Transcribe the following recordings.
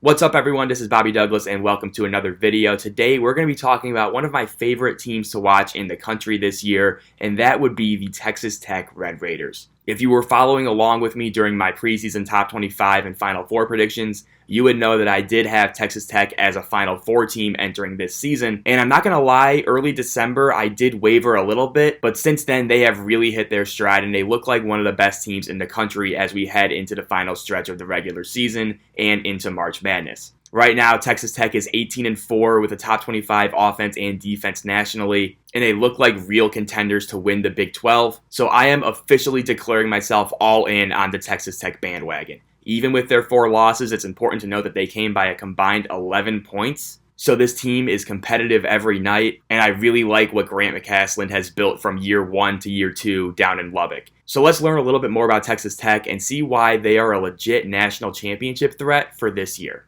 What's up, everyone? This is Bobby Douglas and welcome to another video. Today we're going to be talking about one of my favorite teams to watch in the country this year, and that would be the Texas Tech Red Raiders. If you were following along with me during my preseason top 25 and Final Four predictions, you would know that I did have Texas Tech as a Final Four team entering this season. And I'm not going to lie, early December I did waver a little bit, but since then they have really hit their stride and they look like one of the best teams in the country as we head into the final stretch of the regular season and into March Madness. Right now, Texas Tech is 18-4 with a top 25 offense and defense nationally, and they look like real contenders to win the Big 12. So I am officially declaring myself all in on the Texas Tech bandwagon. Even with their 4 losses, it's important to note that they came by a combined 11 points. So this team is competitive every night, and I really like what Grant McCasland has built from year 1 to year 2 down in Lubbock. So let's learn a little bit more about Texas Tech and see why they are a legit national championship threat for this year.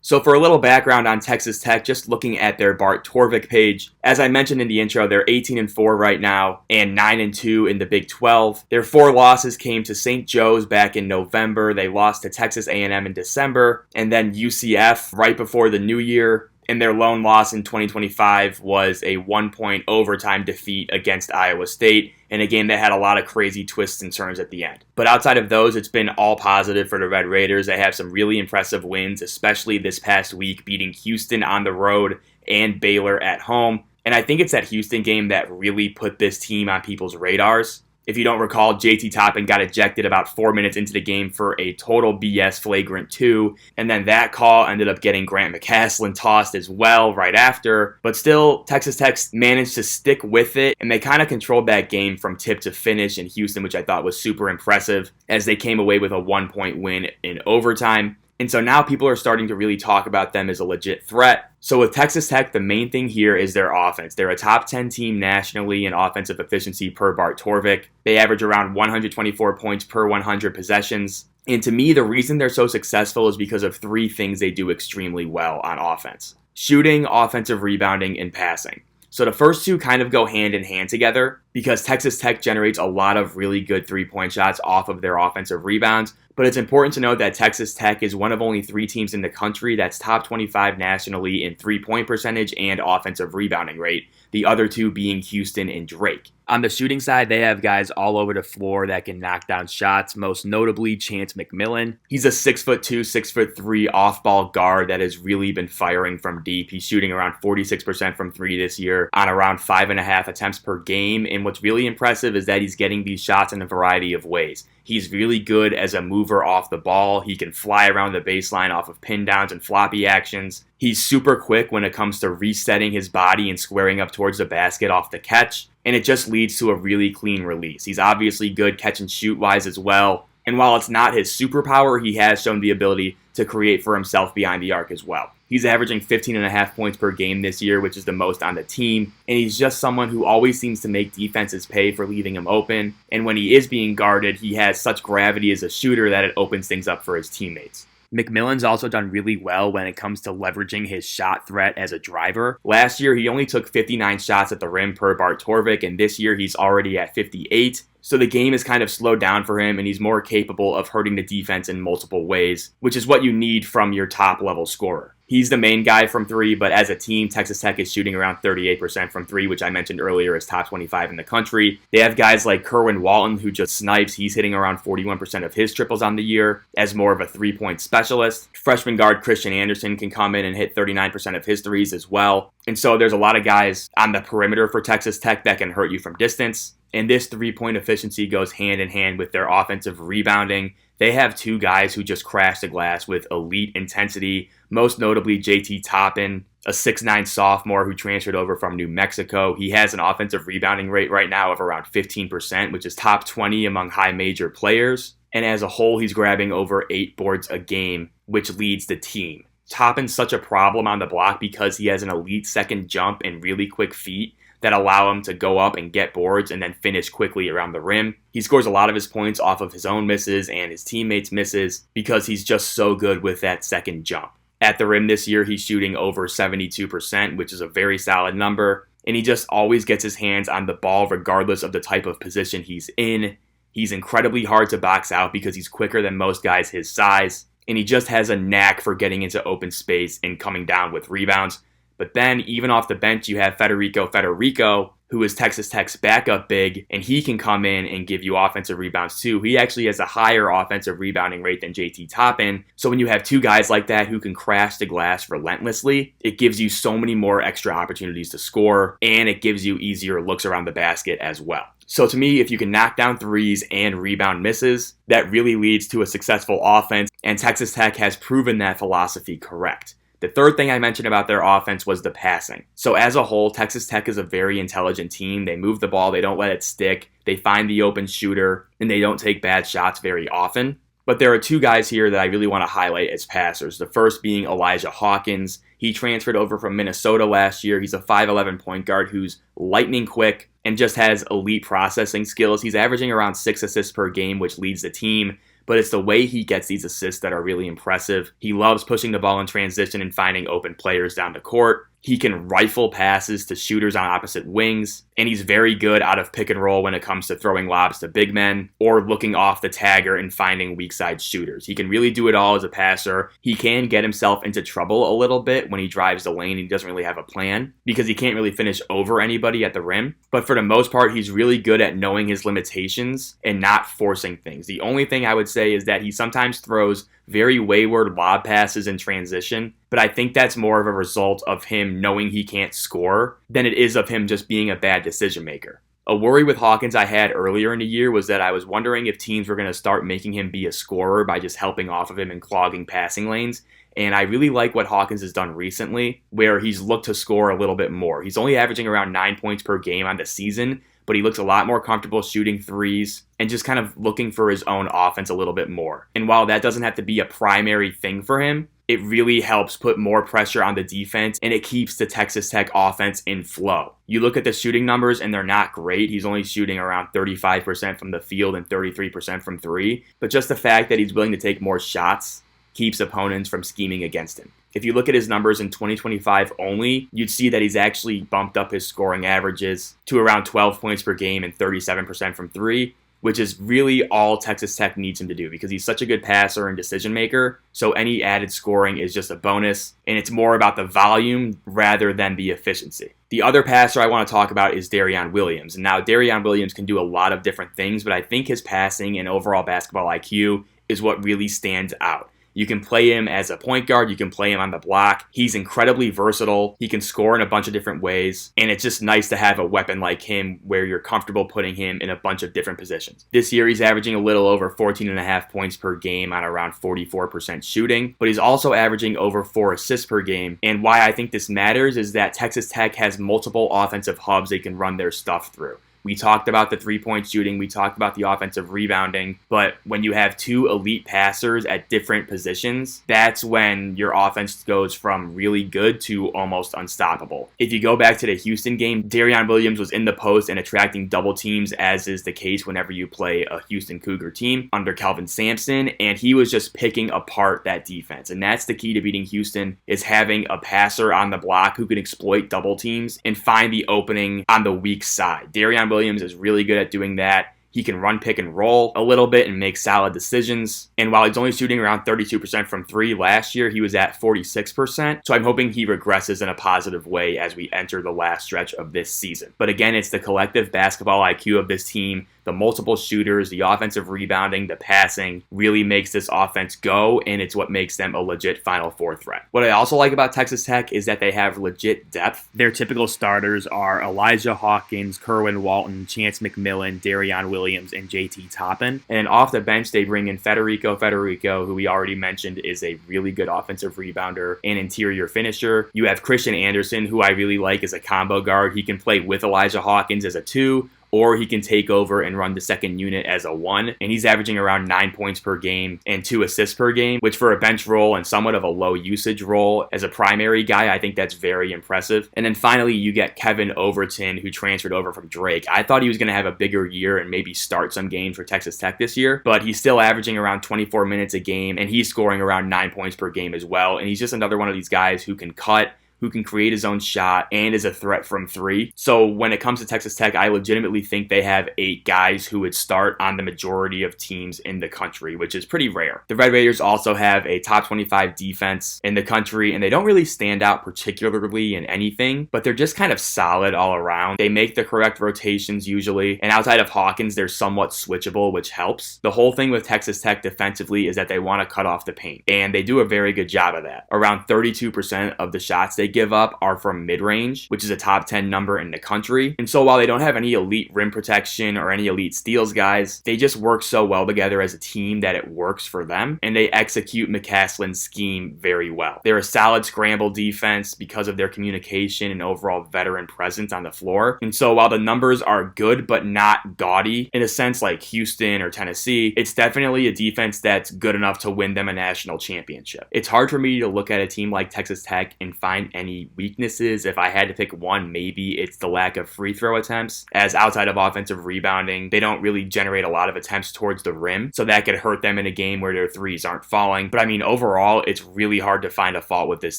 So for a little background on Texas Tech, just looking at their Bart Torvik page, as I mentioned in the intro, they're 18-4 right now and 9-2 in the Big 12. Their 4 losses came to St. Joe's back in November. They lost to Texas A&M in December, and then UCF right before the new year. And their lone loss in 2025 was a 1-point overtime defeat against Iowa State in a game that had a lot of crazy twists and turns at the end. But outside of those, it's been all positive for the Red Raiders. They have some really impressive wins, especially this past week, beating Houston on the road and Baylor at home. And I think it's that Houston game that really put this team on people's radars. If you don't recall, JT Toppin got ejected about 4 minutes into the game for a total BS flagrant 2, and then that call ended up getting Grant McCasland tossed as well right after. But still, Texas Tech managed to stick with it, and they kind of controlled that game from tip to finish in Houston, which I thought was super impressive, as they came away with a 1-point win in overtime. And so now people are starting to really talk about them as a legit threat. So with Texas Tech, the main thing here is their offense. They're a top 10 team nationally in offensive efficiency per Bart Torvik. They average around 124 points per 100 possessions. And to me, the reason they're so successful is because of 3 things they do extremely well on offense: shooting, offensive rebounding, and passing. So the first 2 kind of go hand in hand together because Texas Tech generates a lot of really good 3-point shots off of their offensive rebounds. But it's important to note that Texas Tech is one of only 3 teams in the country that's top 25 nationally in 3-point percentage and offensive rebounding rate, the other 2 being Houston and Drake. On the shooting side, they have guys all over the floor that can knock down shots, most notably Chance McMillan. He's a 6'2", 6'3" off-ball guard that has really been firing from deep. He's shooting around 46% from 3 this year on around 5.5 attempts per game, and what's really impressive is that he's getting these shots in a variety of ways. He's really good as a mover off the ball. He can fly around the baseline off of pin downs and floppy actions. He's super quick when it comes to resetting his body and squaring up towards the basket off the catch, and it just leads to a really clean release. He's obviously good catch and shoot wise as well, and while it's not his superpower, he has shown the ability to create for himself behind the arc as well. He's averaging 15.5 points per game this year, which is the most on the team, and he's just someone who always seems to make defenses pay for leaving him open, and when he is being guarded, he has such gravity as a shooter that it opens things up for his teammates. McMillan's also done really well when it comes to leveraging his shot threat as a driver. Last year, he only took 59 shots at the rim per Bart Torvik, and this year he's already at 58. So the game is kind of slowed down for him, and he's more capable of hurting the defense in multiple ways, which is what you need from your top-level scorer. He's the main guy from 3, but as a team, Texas Tech is shooting around 38% from 3, which I mentioned earlier is top 25 in the country. They have guys like Kerwin Walton, who just snipes. He's hitting around 41% of his triples on the year as more of a 3-point specialist. Freshman guard Christian Anderson can come in and hit 39% of his threes as well. And so there's a lot of guys on the perimeter for Texas Tech that can hurt you from distance. And this 3-point efficiency goes hand in hand with their offensive rebounding. They have 2 guys who just crash the glass with elite intensity, most notably JT Toppin, a 6'9" sophomore who transferred over from New Mexico. He has an offensive rebounding rate right now of around 15%, which is top 20 among high major players. And as a whole, he's grabbing over 8 boards a game, which leads the team. Toppin's such a problem on the block because he has an elite second jump and really quick feet that allow him to go up and get boards and then finish quickly around the rim. He scores a lot of his points off of his own misses and his teammates' misses because he's just so good with that second jump. At the rim this year, he's shooting over 72%, which is a very solid number, and he just always gets his hands on the ball regardless of the type of position he's in. He's incredibly hard to box out because he's quicker than most guys his size, and he just has a knack for getting into open space and coming down with rebounds. But then, even off the bench, you have Federico, who is Texas Tech's backup big, and he can come in and give you offensive rebounds too. He actually has a higher offensive rebounding rate than JT Toppin. So when you have two guys like that who can crash the glass relentlessly, it gives you so many more extra opportunities to score, and it gives you easier looks around the basket as well. So to me, if you can knock down threes and rebound misses, that really leads to a successful offense, and Texas Tech has proven that philosophy correct. The third thing I mentioned about their offense was the passing. So as a whole, Texas Tech is a very intelligent team. They move the ball, they don't let it stick, they find the open shooter, and they don't take bad shots very often. But there are two guys here that I really want to highlight as passers. The first being Elijah Hawkins. He transferred over from Minnesota last year. He's a 5'11 point guard who's lightning quick and just has elite processing skills. He's averaging around 6 assists per game, which leads the team. But it's the way he gets these assists that are really impressive. He loves pushing the ball in transition and finding open players down the court. He can rifle passes to shooters on opposite wings, and he's very good out of pick and roll when it comes to throwing lobs to big men or looking off the tagger and finding weak side shooters. He can really do it all as a passer. He can get himself into trouble a little bit when he drives the lane and he doesn't really have a plan because he can't really finish over anybody at the rim. But for the most part, he's really good at knowing his limitations and not forcing things. The only thing I would say is that he sometimes throws very wayward lob passes in transition, but I think that's more of a result of him knowing he can't score than it is of him just being a bad decision maker. A worry with Hawkins I had earlier in the year was that I was wondering if teams were going to start making him be a scorer by just helping off of him and clogging passing lanes. And I really like what Hawkins has done recently, where he's looked to score a little bit more. He's only averaging around 9 points per game on the season, but he looks a lot more comfortable shooting threes and just kind of looking for his own offense a little bit more. And while that doesn't have to be a primary thing for him, it really helps put more pressure on the defense, and it keeps the Texas Tech offense in flow. You look at the shooting numbers, and they're not great. He's only shooting around 35% from the field and 33% from three. But just the fact that he's willing to take more shots keeps opponents from scheming against him. If you look at his numbers in 2025 only, you'd see that he's actually bumped up his scoring averages to around 12 points per game and 37% from three, which is really all Texas Tech needs him to do because he's such a good passer and decision maker. So any added scoring is just a bonus, and it's more about the volume rather than the efficiency. The other passer I want to talk about is Darion Williams. And now Darion Williams can do a lot of different things, but I think his passing and overall basketball IQ is what really stands out. You can play him as a point guard. You can play him on the block. He's incredibly versatile. He can score in a bunch of different ways. And it's just nice to have a weapon like him where you're comfortable putting him in a bunch of different positions. This year, he's averaging a little over 14.5 points per game on around 44% shooting. But he's also averaging over 4 assists per game. And why I think this matters is that Texas Tech has multiple offensive hubs they can run their stuff through. We talked about the three-point shooting. We talked about the offensive rebounding. But when you have two elite passers at different positions, that's when your offense goes from really good to almost unstoppable. If you go back to the Houston game, Darion Williams was in the post and attracting double teams, as is the case whenever you play a Houston Cougar team under Kelvin Sampson, and he was just picking apart that defense. And that's the key to beating Houston, is having a passer on the block who can exploit double teams and find the opening on the weak side. Darion Williams is really good at doing that. He can run pick and roll a little bit and make solid decisions. And while he's only shooting around 32% from three, last year he was at 46%. So I'm hoping he regresses in a positive way as we enter the last stretch of this season. But again, it's the collective basketball IQ of this team. The multiple shooters, the offensive rebounding, the passing really makes this offense go, and it's what makes them a legit Final Four threat. What I also like about Texas Tech is that they have legit depth. Their typical starters are Elijah Hawkins, Kerwin Walton, Chance McMillan, Darion Williams, and JT Toppin. And off the bench, they bring in Federico, who we already mentioned is a really good offensive rebounder and interior finisher. You have Christian Anderson, who I really like as a combo guard. He can play with Elijah Hawkins as a 2, or he can take over and run the second unit as a 1. And he's averaging around 9 points per game and 2 assists per game, which for a bench role and somewhat of a low usage role as a primary guy, I think that's very impressive. And then finally, you get Kevin Overton, who transferred over from Drake. I thought he was going to have a bigger year and maybe start some games for Texas Tech this year, but he's still averaging around 24 minutes a game, and he's scoring around 9 points per game as well. And he's just another one of these guys who can cut, who can create his own shot and is a threat from three. So when it comes to Texas Tech, I legitimately think they have 8 guys who would start on the majority of teams in the country, which is pretty rare. The Red Raiders also have a top 25 defense in the country, and they don't really stand out particularly in anything, but they're just kind of solid all around. They make the correct rotations usually, and outside of Hawkins, they're somewhat switchable, which helps. The whole thing with Texas Tech defensively is that they want to cut off the paint, and they do a very good job of that. Around 32% of the shots they give up are from mid-range, which is a top 10 number in the country. And so while they don't have any elite rim protection or any elite steals guys, they just work so well together as a team that it works for them, and they execute McCaslin's scheme very well. They're a solid scramble defense because of their communication and overall veteran presence on the floor. And so while the numbers are good but not gaudy in a sense like Houston or Tennessee, it's definitely a defense that's good enough to win them a national championship. It's hard for me to look at a team like Texas Tech and find any weaknesses. If I had to pick one, maybe it's the lack of free throw attempts, as outside of offensive rebounding, they don't really generate a lot of attempts towards the rim, so that could hurt them in a game where their threes aren't falling. But I mean, overall, it's really hard to find a fault with this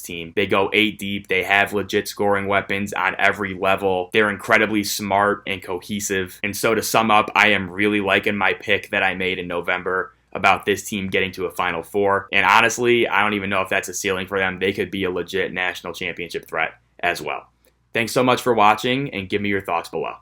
team. They go 8 deep, they have legit scoring weapons on every level, they're incredibly smart and cohesive, and so to sum up, I am really liking my pick that I made in November about this team getting to a Final Four. And honestly, I don't even know if that's a ceiling for them. They could be a legit national championship threat as well. Thanks so much for watching, and give me your thoughts below.